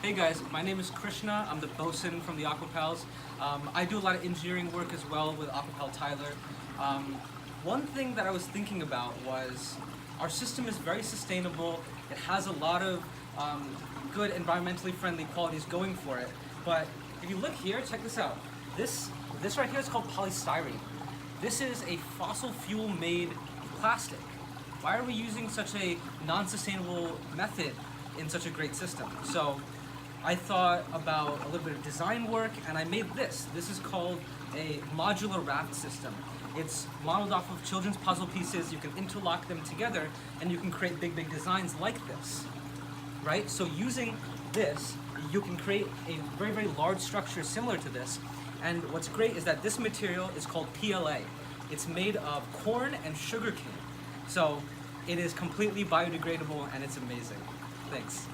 Hey guys, my name is Krishna. I'm the bosun from the AquaPals. I do a lot of engineering work as well with AquaPal Tyler. One thing that I was thinking about was our system is very sustainable. It has a lot of good environmentally friendly qualities going for it. But if you look here, check this out. This right here is called polystyrene. This is a fossil fuel made plastic. Why are we using such a non-sustainable method in such a great system? So I thought about a little bit of design work and I made this. This is called a modular raft system. It's modeled off of children's puzzle pieces. You can interlock them together and you can create big designs like this, right? So using this, you can create a very large structure similar to this. And what's great is that this material is called PLA. It's made of corn and sugarcane. So it is completely biodegradable and it's amazing. Thanks.